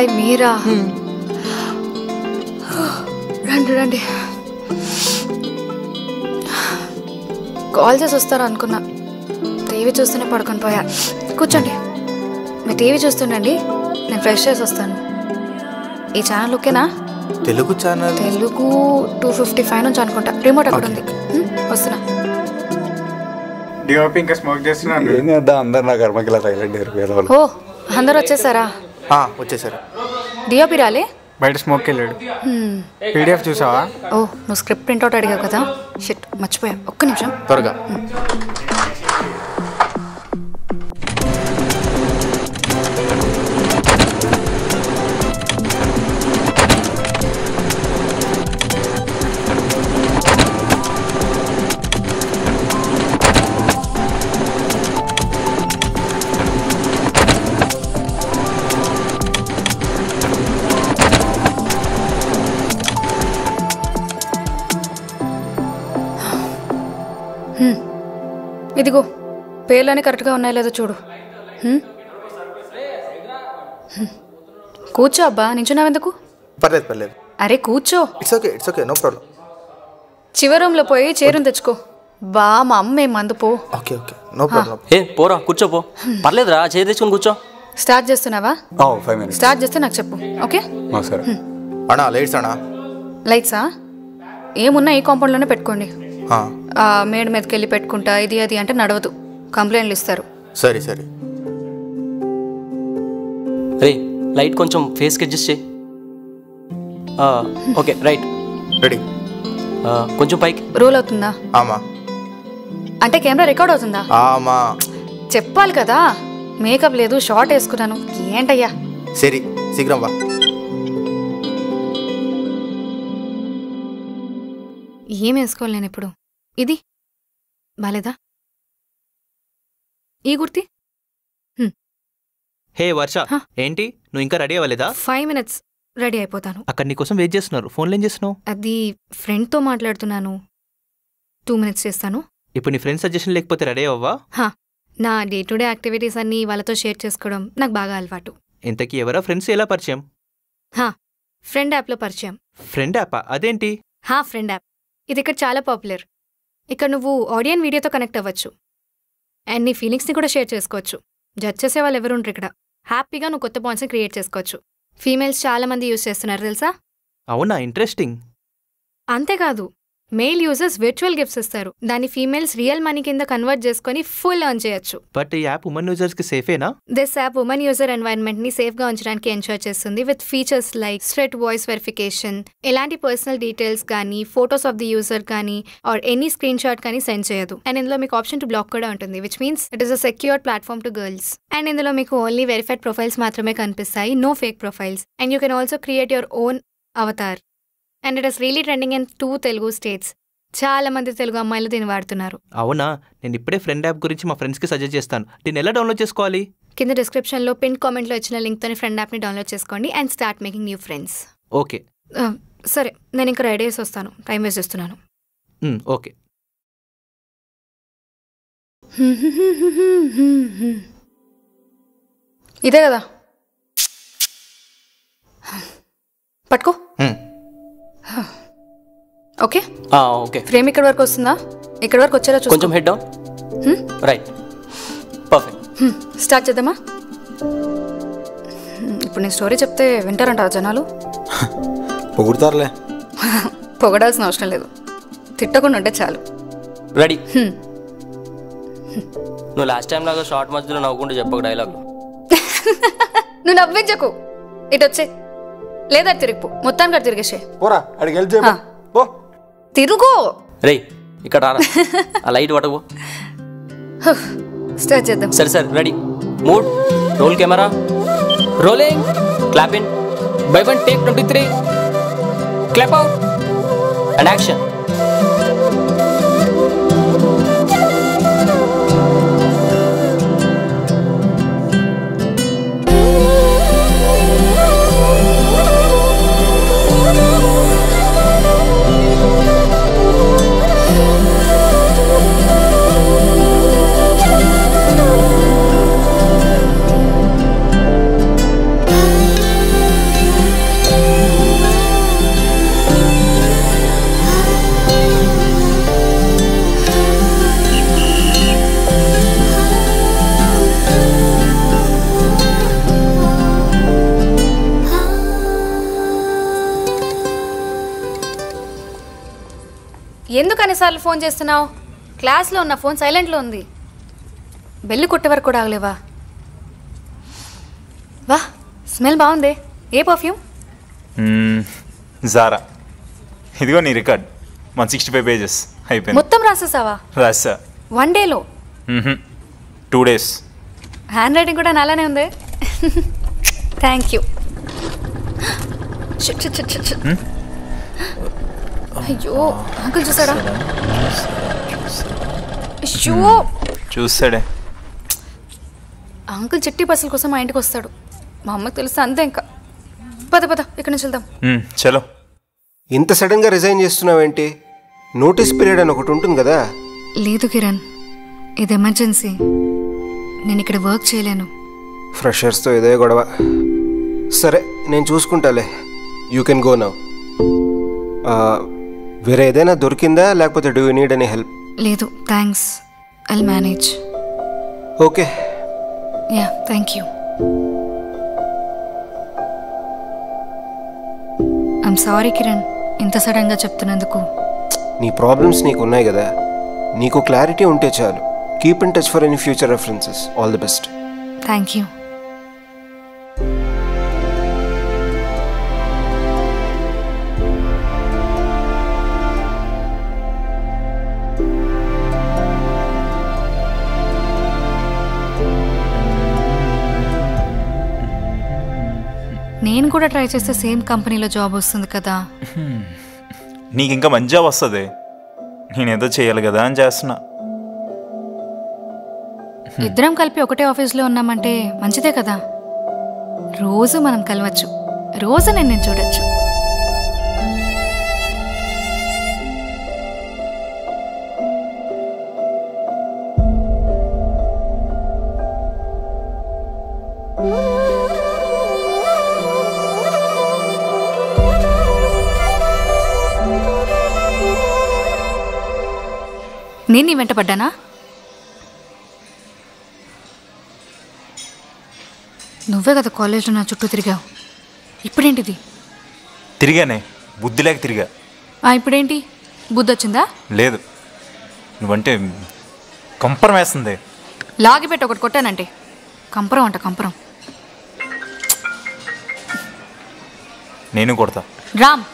Hi మీరా. రండి రండి. Call చేసి వస్తారా అనుకున్నా, టీవీ చూస్తూనే పడుకొని పోయా. కూర్చోండి, మీరు టీవీ చూస్తుండండి, నేను ఫ్రెష్ చేసి వస్తాను. ఈ ఛానల్ ఓకేనా? తెలుగు ఛానల్, తెలుగు 255 నుంచి అనుకుంటా. రిమోట్ అక్కడ ఉంది, వస్తున్నా. డిఓపి ఇంకా స్మోక్ చేస్తున్నాను. ఏం చేద్దాం, అందరు నా కర్మకి ఇలా సైలెంట్ అయిపోయారు. ఓ అందరు వచ్చేసారా? వచ్చేసారు. డిఓపి రాలే? బయట స్మోక్ వెళ్ళాడు. పీడిఎఫ్ చూసావా? ఓ నువ్వు స్క్రిప్ట్ ప్రింట్అవుట్ అడిగావు కదా, షిట్ మర్చిపోయా. ఒక్క నిమిషం త్వరగా. ఇదిగో పేర్లన్నీ కరెక్ట్గా ఉన్నాయో లేదో చూడు. కూర్చో అబ్బా, నించున్నావెందుకు? పర్లేదు పర్లేదు. అరే కూర్చో. It's okay no problem. చివరి రూమ్లో పోయి చైరుని తెచ్చుకో. బా మా అమ్మే మందు పో. Okay no problem. పోరా కూర్చోపో, పర్లేదురా, చైర్ తెచ్చుకొని కూర్చో. స్టార్ట్ చేస్తున్నావా? 5 minutes. స్టార్ట్ చేస్తే నాకు చెప్పు, ఓకే? సరే అన్నా. లైట్స్ అన్నా? లైట్సా? ఏమున్నా ఈ కాంపౌండ్లోనే పెట్టుకోండి. మేడ మీదకి వెళ్ళి పెట్టుకుంటా ఇది అది అంటే నడవదు, కంప్లైంట్లు ఇస్తారు. సరే రే లైట్ కొంచెం ఫేస్కి అడ్జస్ట్ చేయి. Okay right ready. కొంచెం పైకి. రోల్ అవుతుందా? ఆమా. అంటే కెమెరా రికార్డ్ అవుతుందా? ఆమా. చెప్పాలి కదా, మేకప్ లేదు, షార్ట్ వేసుకున్నాను. ఏంటయ్యా? సరే శీఘ్రం వా. ఏం వేసుకోవాలి నేను ఇప్పుడు? ఇది బాలేదా? ఈ గుర్తి? హే వర్ష, ఏంటి నువ్వు ఇంకా రెడీ అవ్వలేదా? 5 minutes రెడీ అయిపోతాను. అక్కడ నీకోసం వెయిట్ చేస్తున్నారు. ఫోన్లో ఏం చేస్తున్నావు? అది ఫ్రెండ్తో మాట్లాడుతున్నాను. 2 minutes చేస్తాను. ఇప్పుడు నీ ఫ్రెండ్స్ సజెషన్ లేకపోతే రెడీ అవ్వవా? నా డే టు డే యాక్టివిటీస్ అన్నీ వాళ్ళతో షేర్ చేసుకోవడం నాకు బాగా అలవాటు. ఇంతకీ ఎవరా ఫ్రెండ్స్? ఎలా పరిచయం? ఫ్రెండ్ యాప్లో పరిచయం. ఫ్రెండ్ యాపా? అదేంటి? Friend app. ఇది ఇక్కడ చాలా పాపులర్. ఇక్కడ నువ్వు ఆడియో అండ్ వీడియోతో కనెక్ట్ అవ్వచ్చు అండ్ నీ ఫీలింగ్స్ని కూడా షేర్ చేసుకోవచ్చు. జడ్జ్ చేసే వాళ్ళు ఎవరు ఉండరు ఇక్కడ. హ్యాపీగా నువ్వు కొత్త పాయింట్స్ని క్రియేట్ చేసుకోవచ్చు. ఫీమేల్స్ చాలా మంది యూజ్ చేస్తున్నారు తెలుసా? అవునా, ఇంట్రెస్టింగ్. అంతేకాదు, మేల్ యూజర్స్ వర్చువల్ గిఫ్ట్స్ ఇస్తారు. దాన్ని ఫీమేల్స్ రియల్ మనీ కింద కన్వర్ట్ చేసుకుని ఫుల్ ఎర్న్ చేయొచ్చు. బట్ ఈ యాప్ ఉమెన్ యూజర్స్ కి సేఫేనా? This app women user environment ని సేఫ్ గా ఉంచడానికి ఎన్షూర్ చేస్తుంది with features like straight voice verification. ఎలాంటి పర్సనల్ డీటెయిల్స్ కానీ, ఫోటోస్ ఆఫ్ ది యూజర్ కానీ ఆర్ ఎనీ స్క్రీన్ షాట్ కానీ సెండ్ చేయదు. అండ్ ఇందులో మీకు ఆప్షన్ టు బ్లాక్ కూడా ఉంటుంది, which means it is a secured platform to girls. And ఇందులో మీకు ఓన్లీ వెరిఫైడ్ ప్రొఫైల్స్ మాత్రమే కనిపిస్తాయి, no fake profiles. And you can also create your own avatar. And it is really trending in 2 Telugu states. చాలా మంది తెలుగు అమ్మాయిలు దీన్ని వాడుతున్నారు. అవునా, నేను ఇప్పుడే ఫ్రెండ్ యాప్ గురించి మా ఫ్రెండ్స్కి సజెస్ట్ చేస్తాను. దీన్ని ఎలా డౌన్లోడ్ చేసుకోవాలి? కింద డిస్క్రిప్షన్లో పిన్ కామెంట్లో ఇచ్చిన లింక్తోని ఫ్రెండ్ యాప్ని డౌన్లోడ్ చేసుకోండి and start making new friends. Okay సరే, నేను ఇంకా రెడీ చేసి వస్తాను, టైం వేస్ట్ చేస్తున్నాను. ఓకే. ఇదే కదా, పట్టుకో. Okay okay. ఫ్రేమ్ ఇక్కడ వరకు వస్తుందా? ఇక్కడ వరకు వచ్చేలా చూసుకో. కొంచెం head down. Right, perfect. Start చేద్దామా? ఇప్పుడు నేను స్టోరీ చెప్తే వింటారంటావా జనాలు? పొగుడతారులే. పొగడాల్సిన అవసరం లేదు, తిట్టకుండా ఉంటే చాలు. రెడీ. నువ్వు లాస్ట్ టైం లాగా షార్ట్ మధ్యలో నవ్వుకుంటూ చెప్పక డైలాగ్. నువ్వు నవ్వించకు, ఇటు వచ్చే లేదా తిరిగిపో. మొత్తానికి అటు తిరిగేసే. తిరుగు. రే ఇక్కడ రారా, ఆ లైట్ పట్టకు. స్టార్ట్ చేద్దాం. సరే ready. Mood, roll camera, rolling, clap in, by 1 take 23, clap out and action. ఎందుకు అన్నిసార్లు ఫోన్ చేస్తున్నావు? క్లాస్లో ఉన్న ఫోన్ సైలెంట్లో ఉంది. బెల్లు కొట్టే వరకు కూడా ఆగలేవా? వా, స్మెల్ బాగుంది. ఏ పర్ఫ్యూమ్? జారా. ఇదిగో నీ రికార్డ్ 165 పేజెస్ అయిపోయింది. మొత్తం రాసేసావా? రాసా. 1 డేలో? 2 డేస్. హ్యాండ్ రైటింగ్ కూడా నాలానే ఉంది. Thank you. అయ్యో, అంకుల్ చూసాడా? చూసాడే. అంకుల్ చిట్టి పర్సుల కోసం మా ఇంటికి వస్తాడు. మా అమ్మకి తెలిస్తే అంతే. ఇంకా పద పద, ఇక్కడి నుంచి వెళ్దాం. చలో. ఇంత సడన్గా రిజైన్ చేస్తున్నావేంటి? నోటీస్ పీరియడ్ అని ఒకటి ఉంటుంది కదా. లేదు కిరణ్, ఇది ఎమర్జెన్సీ. నేను ఇక్కడ వర్క్ చేయలేను. ఫ్రెషర్స్తో ఇదే గొడవ. సరే, నేను చూసుకుంటాలే. You can go now. వేరే ఏదైనా దొరికిందా, లేకపోతే do you need any help? లేదు, thanks. I'll manage. Okay. Yeah, thank you. I'm sorry Kiran, ఇంత సడన్గా చెప్తున్నందుకు. నీ ప్రాబ్లమ్స్ నీకు ఉన్నాయి కదా, నీకు క్లారిటీ ఉంటే చాలు. Keep in touch for any future references. All the best. Thank you. నేను కూడా ట్రై చేస్తే సేమ్ కంపెనీలో జాబ్ వస్తుంది కదా. నీకు ఇంకా మంచి జాబ్ వస్తుంది. నేనేదో చేయాలి కదా అని చేస్తున్నా. ఇద్దరం కలిపి ఒకటే ఆఫీస్లో ఉన్నామంటే మంచిదే కదా. రోజు మనం కలవచ్చు, రోజు నేను చూడొచ్చు. నేను నీ వెంట పడ్డానా? నువ్వే కదా కాలేజ్లో నా చుట్టూ తిరిగావు. ఇప్పుడేంటిది? తిరిగానే, బుద్ధి లేక తిరిగా. ఇప్పుడేంటి, బుద్ధి వచ్చిందా? లేదు, నువ్వంటే కంపరం వేస్తుంది. లాగిపెట్టి ఒకటి కొట్టానంటే కంపరం అంట. కంపరం. నేను కొడతా. రామ్,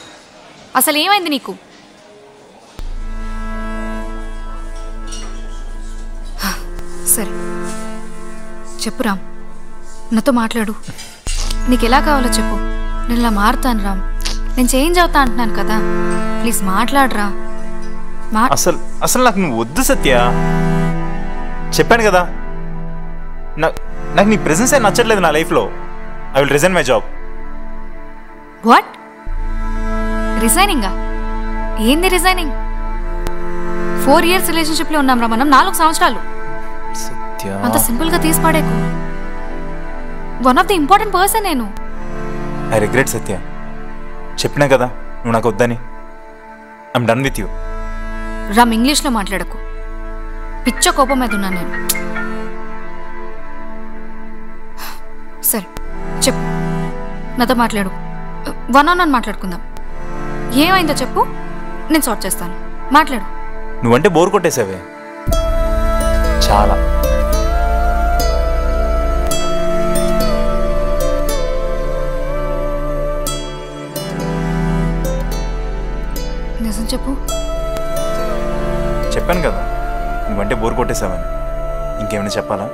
అసలు ఏమైంది నీకు? సరే చెప్పు రామ్, నాతో మాట్లాడు. నీకు ఎలా కావాలో చెప్పు. నేను ఇలా మారుతాను రామ్, నేను చేంజ్ అవుతా అంటున్నాను కదా. ప్లీజ్ మాట్లాడరా. అసలు నాకు నువ్వు వద్దు సత్య. చెప్పాను కదా, నాకు నీ ప్రెజెన్స్ ఏ నచ్చట్లేదు నా లైఫ్లో. I will resign my job. What? రిజైనింగా? ఏంది రిజైనింగ్? 4 years రిలేషన్షిప్లో ఉన్నాం రా మనం. 4 సంవత్సరాలు. అంత సింపుల్ గా తీసి పడేకు. One of the important person నేను. I regret Satya. చెప్పినా కదా నువ్వు నాకు వద్దని. I'm done with you. Ram, ఇంగ్లీష్లో మాట్లాడకు. పిచ్చ కోపం మీద ఉన్నాను నేను. సరే చెప్పు, నాతో మాట్లాడు. 1-on-1 మాట్లాడుకుందాం. ఏమైందో చెప్పు, నేను సార్ట్ చేస్తాను. మాట్లాడు. నువ్వంటే బోర్ కొట్టేసావే చాలా. నిజం చెప్పు. చెప్పాను కదా నువ్వంటే బోర్ కొట్టేసావని. ఇంకేమైనా చెప్పాలా?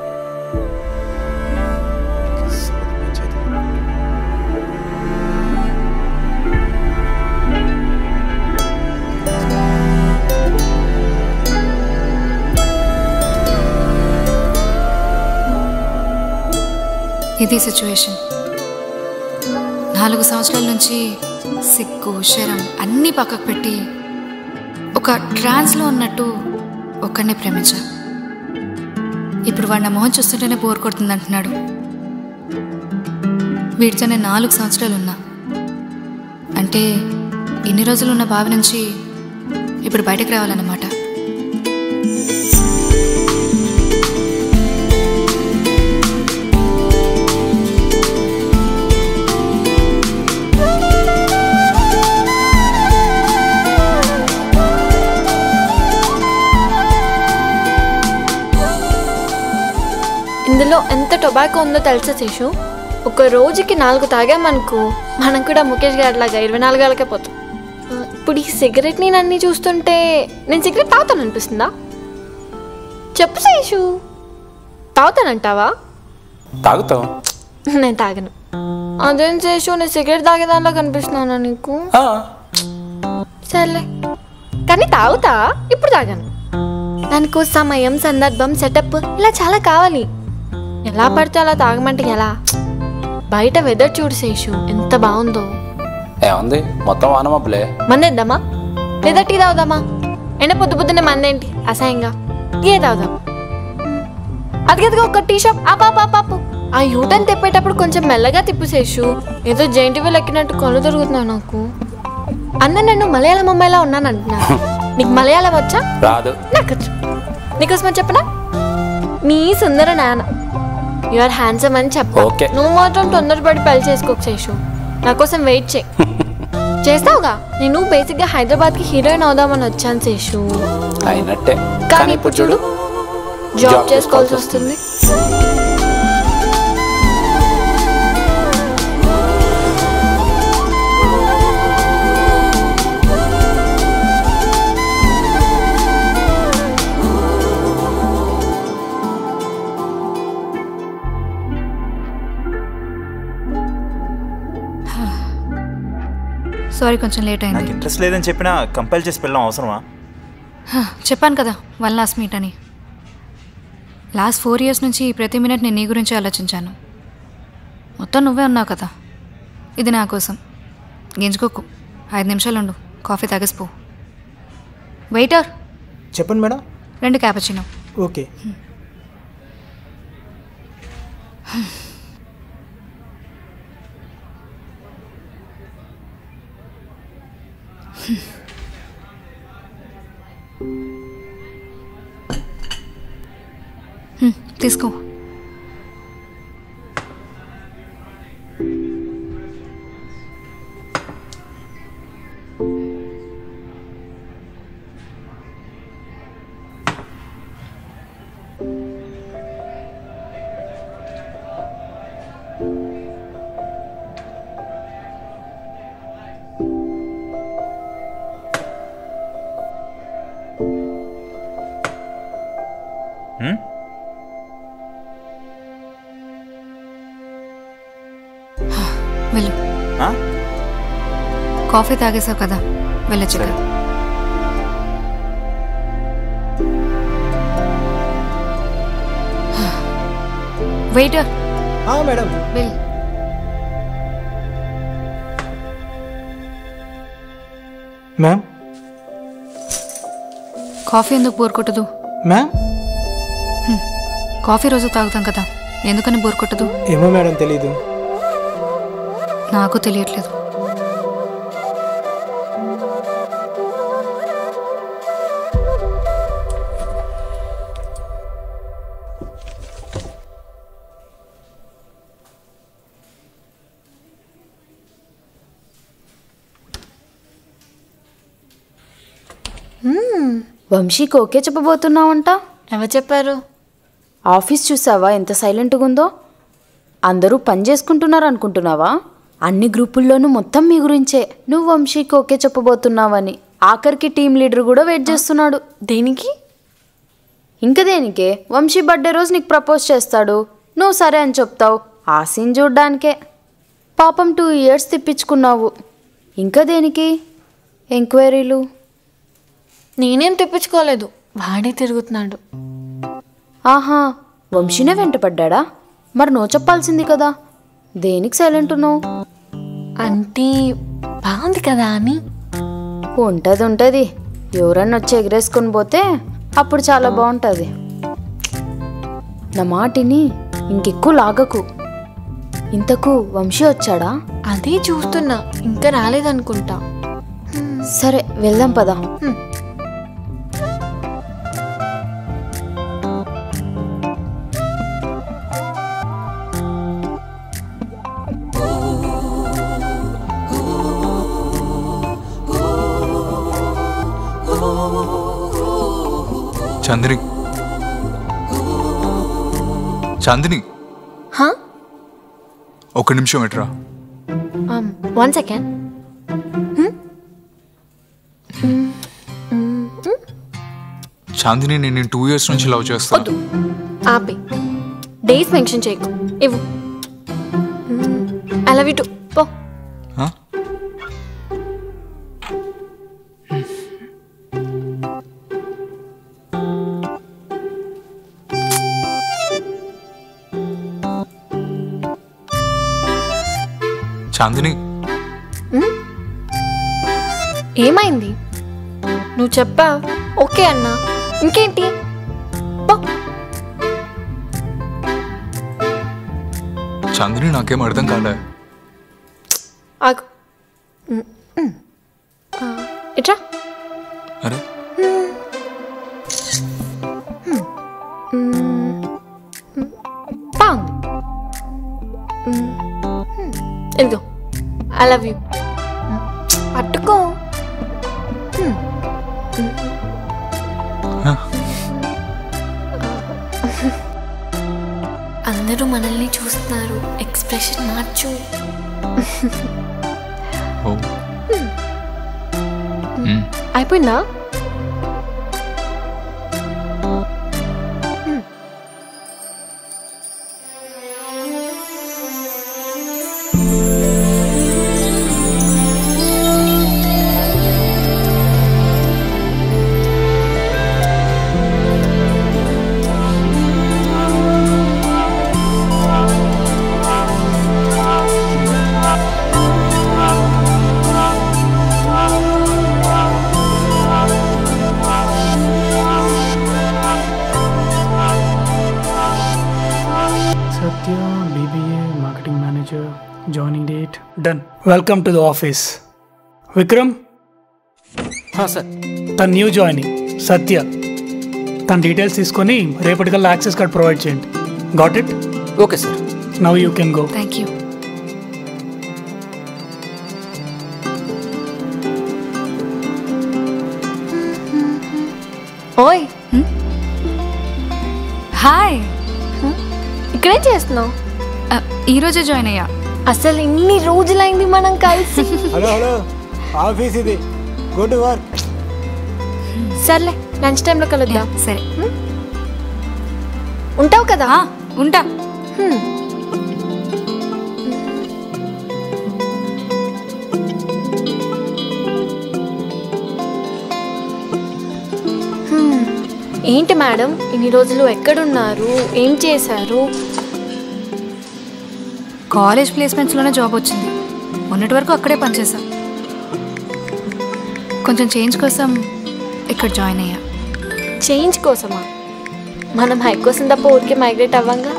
ఇది సిచ్యువేషన్. 4 సంవత్సరాల నుంచి సిగ్గు శరం అన్నీ పక్కకు పెట్టి ఒక ట్రాన్స్లో ఉన్నట్టు ఒక్కడినే ప్రేమించా. ఇప్పుడు వాడు నా మొహం చూస్తుంటేనే బోర్ కొడుతుంది అంటున్నాడు. వీడితో నేను 4 సంవత్సరాలు ఉన్నా అంటే ఇన్ని రోజులు ఉన్న బావి నుంచి ఇప్పుడు బయటకు రావాలన్నమాట. ఎంత టొబాకో ఉందో తెలుసా శేషు? ఒక రోజుకి 4 తాగామనుకో మనం కూడా ముఖేష్ గారిలాగా 24 గంటలకే పోతాం. ఇప్పుడు ఈ సిగరెట్ని నన్ను చూస్తుంటే నేను సిగరెట్ తాగుతాను అనిపిస్తుందా? చెప్పు శేషు, తాగుతానంటావా? తాగుతావు? నేను తాగను. అదేం శేషు, నేను సిగరెట్ తాగేదానిలో కనిపిస్తున్నానా నీకు? సర్లే, కానీ తాగుతా, ఇప్పుడు తాగాను. దానికో సమయం, సందర్భం, సెటప్ ఇలా చాలా కావాలి. ఎలా పడితే అలా తాగమంటే ఎలా? బయట వెదర్ చూడు శేషు, ఎంత బాగుందో. ఏముంది, మొత్తం వానమబ్బులే. మందేద్దామా లేదా టీ తాగుదామా? ఎండ పొద్దు పొద్దున్నే మందేంటి అసహ్యంగా? టీ తాగుదాం. అదిగదిగా ఒక టీ షాప్. ఆపాపు, ఆ యూటర్న్ తిప్పేటప్పుడు కొంచెం మెల్లగా తిప్పు శేషు. ఏదో జైంట్ వీల్ ఎక్కినట్టు కళ్ళు తిరుగుతున్నావు నాకు. అన్న నన్ను మలయాళం అమ్మాయిలా ఉన్నాను అంటున్నా. నీకు మలయాళం వచ్చా? రాదు. నాకొచ్చు. నీకోసమని చెప్పనా? నీ సుందర నాన్న యు ఆర్ హ్యాండ్సమ్ అని చెప్పు. నువ్వు మాత్రం తొందరపడి పెళ్లి చేసుకోకు శేషు, నా కోసం వెయిట్ చేయి. చేస్తావుగా. నేను బేసిక్గా హైదరాబాద్కి హీరోయిన్ అవుదామని వచ్చాను శేషు. అయినట్టే. కానీ ఇప్పుడు చూడు, జాబ్ చేసుకోవాల్సి వస్తుంది. సారీ, కొంచెం లేట్ అయింది. నాకు ఇంట్రెస్ట్ లేదని చెప్పినా కంపైల్ చేసి వెళ్ళడం అవసరమా? చెప్పాను కదా, 1 లాస్ట్ మీట్ అని. లాస్ట్ 4 years నుంచి ప్రతి మినిట్ నేను నీ గురించి ఆలోచించాను. మొత్తం నువ్వే ఉన్నావు కదా. ఇది నా కోసం. గింజుకోకు, 5 నిమిషాలు ఉండు, కాఫీ తాగేసిపో. వెయిటర్. చెప్పండి మేడం. 2 క్యాపచినో. ఓకే. తీసుకో. వెళ్ళు. కాఫీ తాగేసావు కదా, వెళ్ళొచ్చు. వెయిటర్. మేడం. వెళ్ళు. మ్యామ్, కాఫీ ఎందుకు బోర్ కొట్టదు? మ్యామ్, కాఫీ రోజు తాగుతాం కదా, ఎందుకని బోర్ కొట్టదు? ఏమో మేడం, తెలీదు. నాకు తెలియట్లేదు. వంశీకి ఓకే చెప్పబోతున్నావంట. ఎవరు చెప్పారు? ఆఫీస్ చూసావా ఎంత సైలెంట్గా ఉందో? అందరూ పని చేసుకుంటున్నారు అనుకుంటున్నావా? అన్ని గ్రూపుల్లోనూ మొత్తం మీ గురించే. నువ్వు వంశీకి ఓకే చెప్పబోతున్నావని. ఆఖరికి టీమ్ లీడర్ కూడా వెయిట్ చేస్తున్నాడు. దేనికి? ఇంకా దేనికే? వంశీ బర్త్డే రోజు నీకు ప్రపోజ్ చేస్తాడు, నువ్వు సరే అని చెప్తావు. ఆ సీన్ చూడ్డానికే. పాపం 2 years తిప్పించుకున్నావు. ఇంకా దేనికి ఎంక్వైరీలు? నేనేం తెప్పించుకోలేదు, వాడే తిరుగుతున్నాడు. ఆహా, వంశీనే వెంటపడ్డా? మరి నో చెప్పాల్సింది కదా. దేనికి సైలెంట్ ఉన్నావు? అంటే బాగుంది కదా అని. ఉంటుంది. ఎవరన్నా వచ్చి ఎగరేసుకొని పోతే అప్పుడు చాలా బాగుంటుంది. నా మాటిని ఇంకెక్కువ లాగకు. ఇంతకు వంశీ వచ్చాడా? అదే చూస్తున్నా, ఇంకా రాలేదనుకుంటా. సరే వెళ్దాం పదా. చాందిని, చాందిని, ఒక నిమిషం ఎట్రా. 1 సెకండ్. చాందిని, నేను 2 years నుంచి లవ్ చేస్తాను. ఆపే, డేస్ మెన్షన్ చేయకు. ఇవ్వు. I love you to. పో. చాందిని, ఏమైంది? నువ్వు చెప్పా ఓకే అన్నా, ఇంకేంటి? చాందిని నాకేం అర్థం కాలే. ఇట్రా. అరే ఇదిగో ఐ లవ్ యూ. పట్టుకో. అందరూ మనల్ని చూస్తున్నారు, ఎక్స్ప్రెషన్ మార్చు. అయిపోయిందా? Joining date done. Welcome to the office. Vikram. Sir. తన న్యూ జాయినింగ్ సత్య. తన డీటెయిల్స్ తీసుకొని రేపటికల్లా యాక్సెస్ కార్డ్ ప్రొవైడ్ చేయండి. Got it? Okay sir. Now you can go. Thank you. ఓయ్. హాయ్. ఇక్కడేం చేస్తున్నావు? ఈరోజే జాయిన్ అయ్యా. అసలు ఇన్ని రోజులైంది మనం కలిసి. హలో హలో, ఆఫీస్ ఇది, గో టు వర్క్. సర్లే, లంచ్ టైంలో కలుద్దాం. సరే. ఉంటావు కదా? ఉంటా. ఏంటి మేడం, ఇన్ని రోజులు ఎక్కడున్నారు, ఏం చేశారు? కాలేజ్ ప్లేస్మెంట్స్లోనే జాబ్ వచ్చింది. మొన్నటి వరకు అక్కడే పనిచేసా. కొంచెం చేంజ్ కోసం ఇక్కడ జాయిన్ అయ్యా. చేంజ్ కోసమా? మనం హై కోసం తప్ప ఊరికే మైగ్రేట్ అవ్వంగా.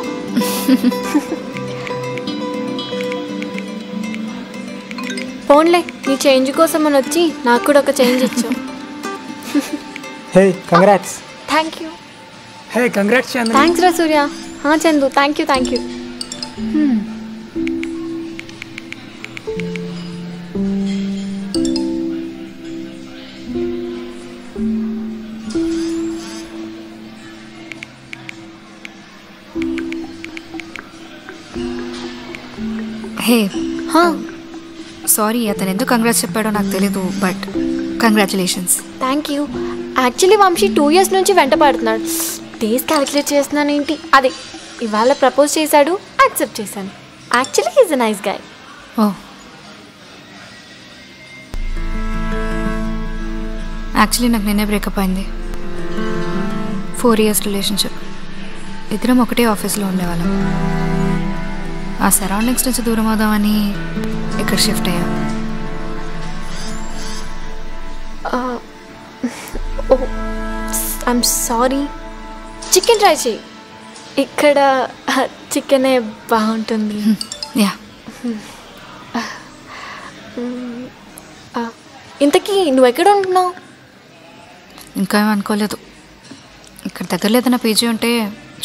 పోన్లే, నీ చేంజ్ కోసం అని వచ్చి నాకు కూడా ఒక చేంజ్ ఇచ్చావు. Hey, congrats. Thank you. Hey, congrats Chandu. Thanks రా Surya. Chandu, thank you thank you. Hey, sorry, అతను ఎందుకు కంగ్రాట్స్ చెప్పాడో నాకు తెలీదు, but congratulations. Thank you. Actually Vamshi 2 years నుంచి వెంట పడుతున్నాడు. డేస్ క్యాలిక్యులేట్ చేస్తున్నాను ఏంటి. అదే ఇవాళ ప్రపోజ్ చేశాడు, యాక్సెప్ట్ చేశాను. Actually he's a nice guy. Oh, actually నాకు నిన్నే బ్రేకప్ అయింది. 4 years రిలేషన్షిప్. ఇద్దరం ఒకటే ఆఫీస్లో ఉండేవాళ్ళం. ఆ సరౌండింగ్స్ నుంచి దూరం అవుదామని ఇక్కడ షిఫ్ట్ అయ్యా. I'm sorry. చికెన్ ట్రై చేయి, ఇక్కడ చికెనే బాగుంటుంది. యా. ఇంతకీ నువ్వు ఎక్కడ ఉంటున్నావు? ఇంకా ఏం అనుకోలేదు. ఇక్కడ దగ్గరలో ఏదైనా పీజీ ఉంటే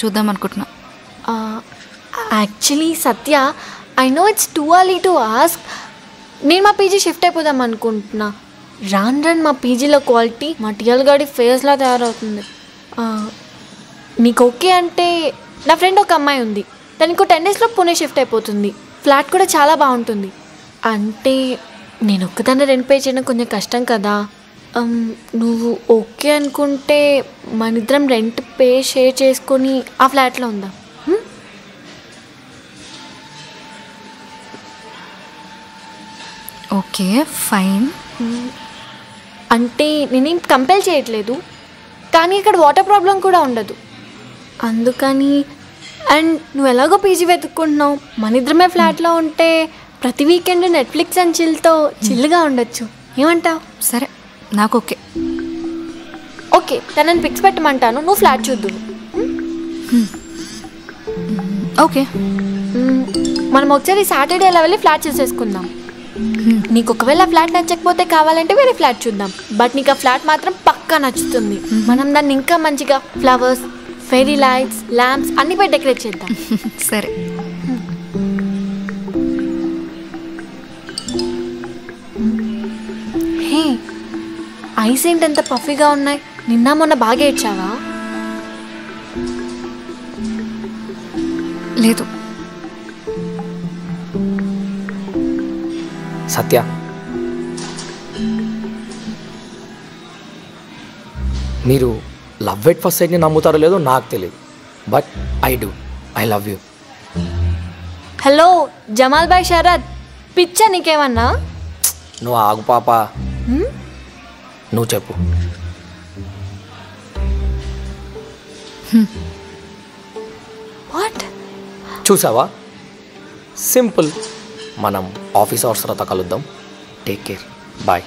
చూద్దాం అనుకుంటున్నా. Actually Satya, I know it's too early to ask. నేను మా పీజీ షిఫ్ట్ అయిపోదాం అనుకుంటున్నా. రాను మా పీజీలో క్వాలిటీ మా టియల్ గాడి ఫేస్లా తయారవుతుంది. నీకు ఓకే అంటే, నా ఫ్రెండ్ ఒక అమ్మాయి ఉంది, తనకు 10 daysలో పుణే షిఫ్ట్ అయిపోతుంది. ఫ్లాట్ కూడా చాలా బాగుంటుంది. అంటే నేను ఒక్కదాన్ని రెంట్ పే చేయడం కొంచెం కష్టం కదా. నువ్వు ఓకే అనుకుంటే మనిద్దరం రెంట్ పే షేర్ చేసుకొని ఆ ఫ్లాట్లో ఉందాం. Okay fine. అంటే నేనేం కంపెల్ చేయట్లేదు, కానీ ఇక్కడ వాటర్ ప్రాబ్లం కూడా ఉండదు. అందుకని అండ్ నువ్వు ఎలాగో పీజీ వెతుక్కుంటున్నావు, మనిద్దరమే ఫ్లాట్లో ఉంటే ప్రతి వీకెండ్ నెట్ఫ్లిక్స్ అండ్ చిల్తో చిల్లుగా ఉండొచ్చు. ఏమంటావు? సరే, నాకు ఓకే. ఓకే, తనని పిక్స్ పెట్టమంటాను, నువ్వు ఫ్లాట్ చూద్దు. ఓకే, మనం ఒకసారి సాటర్డే అలా వెళ్ళి ఫ్లాట్ చూసేసుకుందాం. నీకు ఒకవేళ ఫ్లాట్ నచ్చకపోతే కావాలంటే వేరే ఫ్లాట్ చూద్దాం. బట్ నీకు ఆ ఫ్లాట్ మాత్రం పక్కా నచ్చుతుంది. మనం దాన్ని ఇంకా మంచిగా ఫ్లవర్స్, ఫెయిరీ లైట్స్, ల్యాంప్స్ అన్ని పెట్టి డెకరేట్ చేద్దాం. సరే. హే, ఐస్ ఏంటి ఎంత పఫీగా ఉన్నాయి? నిన్న మొన్న బాగా ఏడ్చావా? లేదు. సత్య, మీరు లవ్ ఎట్ ఫస్ట్ సైట్ని నమ్ముతారో లేదో నాకు తెలియదు, but I do. I love you. Hello Jamal bhai Sarath, పిచ్చా నీకేమన్నా? నువ్వు ఆగు పాప, నువ్వు చెప్పు. వాట్? చూసావా, సింపుల్. మనం ఆఫీస్ అవర్స్ తర్వాత కలుద్దాం. Take care, bye.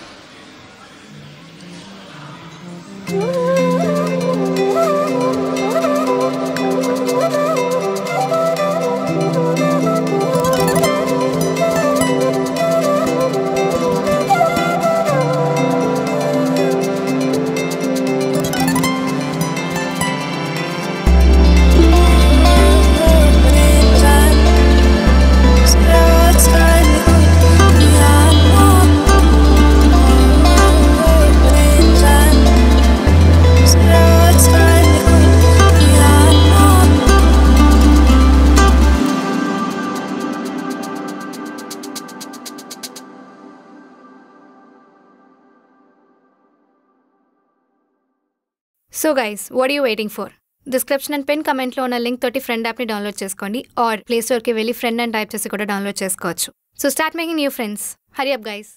So guys, what are you waiting for? Description and pin కమెంట్లో ఉన్న లింక్ తోటి ఫ్రెండ్ యాప్ని డౌన్లోడ్ చేసుకోండి, ఆర్ ప్లే స్టోర్కి వెళ్ళి ఫ్రెండ్ అని టైప్ చేసి కూడా డౌన్లోడ్ చేసుకోవచ్చు. So start making new friends. Hari up guys.